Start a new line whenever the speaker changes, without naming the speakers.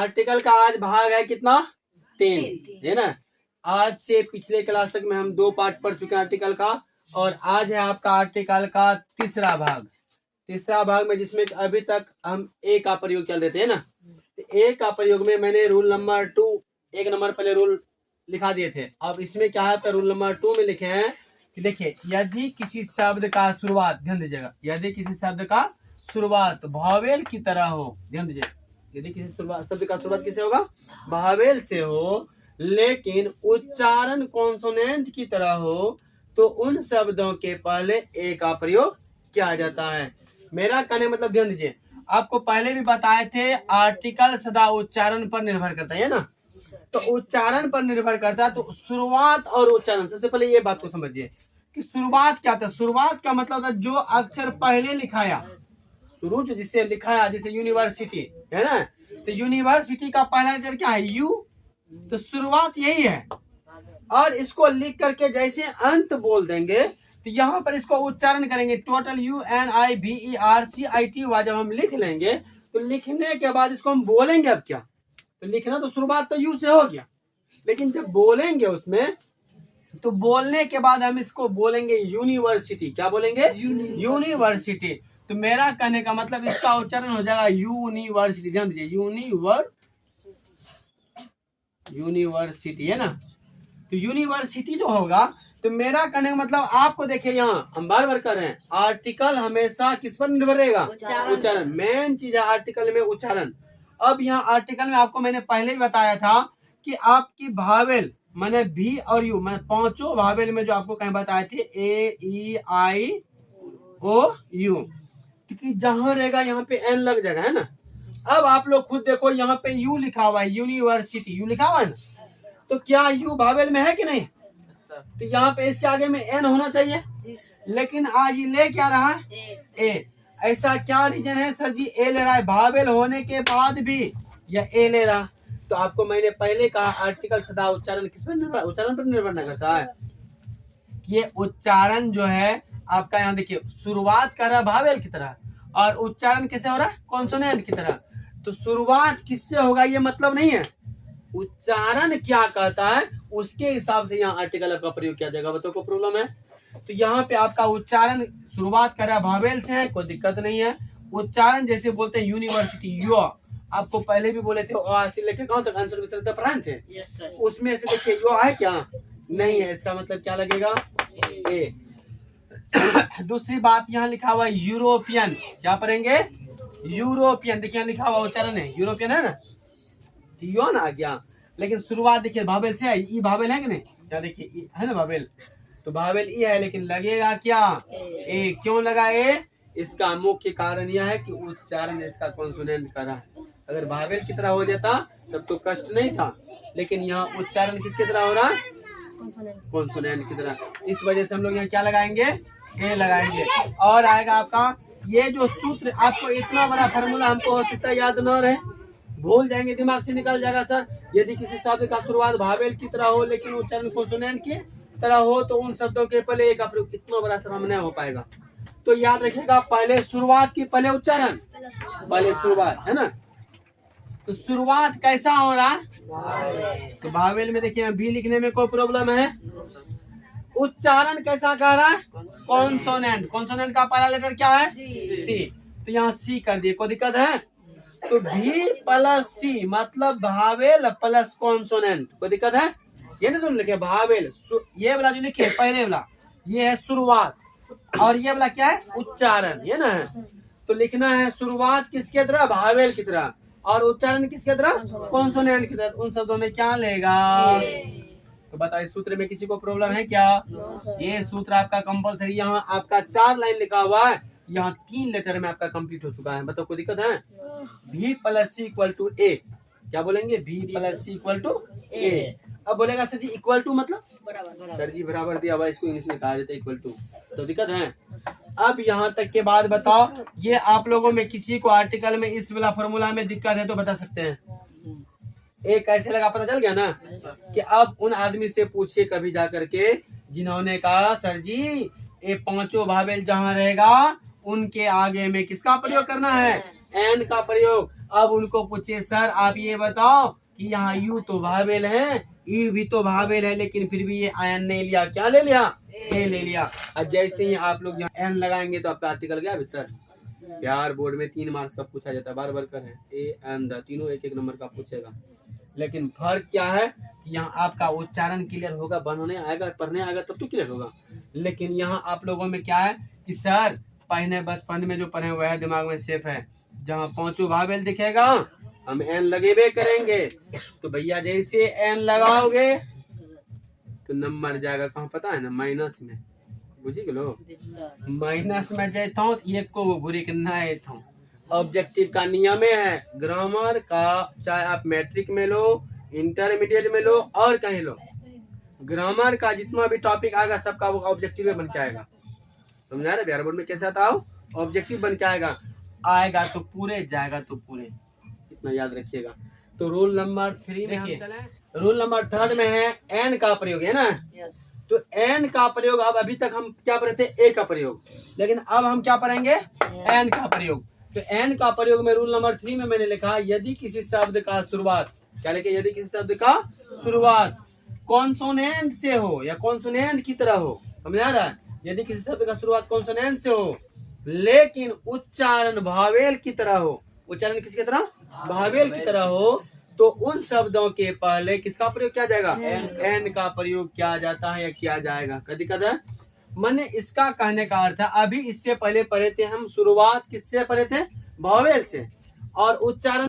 Article का आज भाग है कितना 3 है ना। आज से पिछले क्लास तक में हम 2 पार्ट पढ़ चुके हैं आर्टिकल का, और आज है आपका आर्टिकल का तीसरा भाग में जिसमें अभी तक हम ए का प्रयोग चल रहे थे ना। तो ए का प्रयोग में मैंने रूल नंबर 2 1 नंबर पहले रूल लिखा दिए थे। अब इसमें क्या है, रूल नंबर 2 में लिखे हैं कि देखिए यदि किसी शब्द का शुरुआत, ध्यान दीजिएगा, यदि किसी शब्द का शुरुआत भावेल की तरह हो, ध्यान दीजिए, यदि किसी शब्द का शुरुआत किससे होगा, भावेल से हो, लेकिन उच्चारण कॉन्सोनेंट की तरह हो, तो उन शब्दों के पहले ए का प्रयोग किया जाता है। मेरा कहने मतलब ध्यान दीजिए, आपको पहले भी बताए थे आर्टिकल सदा उच्चारण पर निर्भर करता है ना। तो उच्चारण पर निर्भर करता है, तो शुरुआत और उच्चारण, सबसे पहले ये बात को समझिए कि शुरुआत क्या था। शुरुआत का मतलब था जो अक्षर पहले लिखाया, शुरू जिससे लिखाया, जैसे यूनिवर्सिटी है ना, तो यूनिवर्सिटी का पहला लेटर क्या है, यू, तो शुरुआत यही है। और इसको लिख करके जैसे अंत बोल देंगे, तो यहाँ पर इसको उच्चारण करेंगे, टोटल UNIVERCITY जब हम लिख लेंगे, तो लिखने के बाद इसको हम बोलेंगे। अब क्या, तो लिखना तो शुरुआत तो यू से हो गया, लेकिन जब बोलेंगे उसमें, तो बोलने के बाद हम इसको बोलेंगे यूनिवर्सिटी। क्या बोलेंगे, यूनिवर्सिटी। तो मेरा कहने का मतलब इसका उच्चारण हो जाएगा यूनिवर्सिटी। ध्यान दीजिए, यूनिवर्सिटी है ना। तो यूनिवर्सिटी जो होगा, तो मेरा कहने का मतलब आपको देखिए, यहाँ हम बार बार कर रहे हैं, आर्टिकल हमेशा किस पर निर्भर रहेगा, उच्चारण। मेन चीज है आर्टिकल में उच्चारण। अब यहाँ आर्टिकल में आपको मैंने पहले ही बताया था कि आपकी भावेल मैंने भी और यू, मैंने पांचों भावेल में जो आपको कहीं बताए थे, AEIOU, क्योंकि जहां रहेगा यहाँ पे एन लग जाएगा, है ना। अब आप लोग खुद देखो, यहाँ पे यू लिखा हुआ है, यूनिवर्सिटी यू लिखा हुआ है ना, तो क्या यू भावेल में है कि नहीं, तो यहाँ पे इसके आगे में एन होना चाहिए, लेकिन आज ये ले क्या रहा है, ए। ऐसा क्या रीजन है सर जी, ए ले रहा है, भावेल होने के बाद भी या ए ले रहा। तो आपको मैंने पहले कहा आर्टिकल सदा उच्चारण किस पर निर्भर, उच्चारण पर निर्भर न करता है। ये उच्चारण जो है आपका, यहाँ देखिए, शुरुआत कर रहा है भावेल की तरह, और उच्चारण कैसे हो रहा है, कॉन्सोनेंट की तरह। तो शुरुआत किससे होगा ये मतलब नहीं है, उच्चारण क्या कहता है उसके हिसाब से यहाँ आर्टिकल आपका प्रयोग किया जाएगा। बताओ कोई प्रॉब्लम है, तो यहाँ पे आपका उच्चारण शुरुआत कर रहा है भावेल से है, कोई दिक्कत नहीं है। उच्चारण जैसे बोलते हैं यूनिवर्सिटी, यू, आपको पहले भी बोले थे से लेकर कहाँ तक आंसर विसर तक पढ़ाए थे, उसमें से देखिए यू है क्या, नहीं है, इसका मतलब क्या लगेगा, ए। दूसरी बात यहाँ लिखा हुआ है यूरोपियन, क्या पढ़ेंगे, यूरोपियन। देखिए यहाँ लिखा हुआ उच्चारण है यूरोपियन है ना, यो ना आ गया, लेकिन शुरुआत देखिए भावेल से है, ई भावेल है कि नहीं, क्या देखिए है ना भावेल, तो भावेल ई है, लेकिन लगेगा क्या, ए। क्यों लगा ए, इसका मुख्य कारण यह है कि उच्चारण इसका कॉन्सोनेंट कर रहा है। अगर भावेल की तरह हो जाता तब तो कष्ट नहीं था, लेकिन यहाँ उच्चारण किसकी तरह हो रहा है, कॉन्सोनेंट की तरह। इस वजह से हम लोग यहाँ क्या लगाएंगे, ए लगाएंगे। और आएगा आपका ये जो सूत्र, आपको इतना बड़ा फार्मूला हमको हो सकता है याद न रहे, भूल जाएंगे, दिमाग से निकल जाएगा सर। यदि किसी शब्द का शुरुआत भावेल की तरह हो लेकिन उच्चारण कॉन्सोनेंट की तरह हो, तो उन शब्दों के पहले एक प्रयोग, इतना बड़ा श्रम नहीं हो पाएगा। तो याद रखिएगा, पहले शुरुआत की पहले उच्चारण, पहले शुरुआत है ना। तो शुरुआत कैसा हो रहा है, तो भावेल में देखिए बी लिखने में कोई प्रॉब्लम है। उच्चारण कैसा कह रहा है, कॉन्सोनेंट, कॉन्सोनेंट का पहला लेटर क्या है, सी, तो यहाँ सी कर दिए, कोई दिक्कत है। तो भी प्लस सी मतलब भावेल प्लस कॉन्सोनेंट, कोई दिक्कत है, ये नहीं तुम लिखे भावेल, ये वाला जो लिखे पहले वाला ये है शुरुआत, और ये वाला क्या है, उच्चारण, ये ना है। तो लिखना है शुरुआत किसके तरह, भावेल की तरह, और उच्चारण किसके तरह, कॉन्सोनेंट की तरह। उन शब्दों में क्या लेगा, तो बताइए सूत्र में किसी को प्रॉब्लम है क्या, ये सूत्र आपका कंपलसरी, यहाँ आपका 4 लाइन लिखा हुआ है, यहाँ 3 लेटर में आपका कंप्लीट हो चुका है। बताओ कोई दिक्कत है, भी प्लस सी इक्वल टू ए, क्या बोलेंगे, भी प्लस सी इक्वल टू ए। अब बोलेगा सर जी इक्वल टू मतलब, सर जी बराबर दिया हुआ, इसको इंग्लिश में कहा जाता है इक्वल टू, तो दिक्कत है। अब यहाँ तक के बाद बताओ, ये आप लोगों में किसी को आर्टिकल में इस वाला फॉर्मूला में दिक्कत है तो बता सकते हैं, एक कैसे लगा पता चल गया ना। कि अब उन आदमी से पूछिए कभी जा करके जिन्होंने कहा सर जी ये पांचों भावेल जहाँ रहेगा उनके आगे में किसका प्रयोग करना है, एन का प्रयोग। अब उनको पूछे सर आप ये बताओ कि यहाँ यू तो भावेल है, ई भी तो भावेल है, लेकिन फिर भी ये आयन नहीं लिया, क्या ले लिया? ए ले लिया। और जैसे ही आप लोग यहाँ एन लगाएंगे तो आपका आर्टिकल गया भीतर। यार बोर्ड में 3 मार्क्स का पूछा जाता है, बार बार करें ए एन द, तीनों एक एक नंबर का पूछेगा। लेकिन फर्क क्या है कि यहाँ आपका उच्चारण क्लियर होगा, बनने आएगा, पढ़ने आएगा तब तो क्लियर होगा। लेकिन यहाँ आप लोगों में क्या है कि सर पहले बचपन में जो पढ़े हुए है दिमाग में सेफ है, जहाँ पांचों भावेल दिखेगा हम एन लगेबे करेंगे। तो भैया जैसे एन लगाओगे तो नंबर जाएगा कहाँ पता है ना, माइनस में, बुझी लो, माइनस में जाता हूँ एक को बुरी करना है। ऑब्जेक्टिव का नियम है, ग्रामर का चाहे आप मैट्रिक में लो, इंटरमीडिएट में लो और कहीं लो, ग्रामर का जितना भी टॉपिक आएगा सबका वो ऑब्जेक्टिव बन के आएगा। समझा रहे बिहार बोर्ड में कैसे आता हो, ऑब्जेक्टिव बन के आएगा, आएगा तो पूरे, जाएगा तो पूरे, इतना याद रखिएगा। तो रूल नंबर 3 में हम चले, रूल नंबर 3 में है एन का प्रयोग, है ना। तो एन का प्रयोग, अब अभी तक हम क्या पढ़े थे, ए का प्रयोग, लेकिन अब हम क्या पढ़ेंगे, एन का प्रयोग। तो एन का प्रयोग में रूल नंबर 3 में मैंने लिखा यदि किसी शब्द का शुरुआत, क्या लिखे, यदि किसी शब्द का शुरुआत कॉन्सोनेंट से हो या कॉन्सोनेंट की तरह हो, समझ आ रहा है, यदि किसी शब्द का शुरुआत कॉन्सोनेंट से हो लेकिन उच्चारण भावेल की तरह हो, उच्चारण किसकी तरह, भावेल की तरह हो, तो उन शब्दों के पहले किसका प्रयोग किया जाएगा, एन का प्रयोग किया जाता है या किया जाएगा। कभी कदर मैंने इसका कहने का अर्थ है, अभी इससे पहले पढ़े थे हम शुरुआत किससे पढ़े थे, भावेल से, और उच्चारण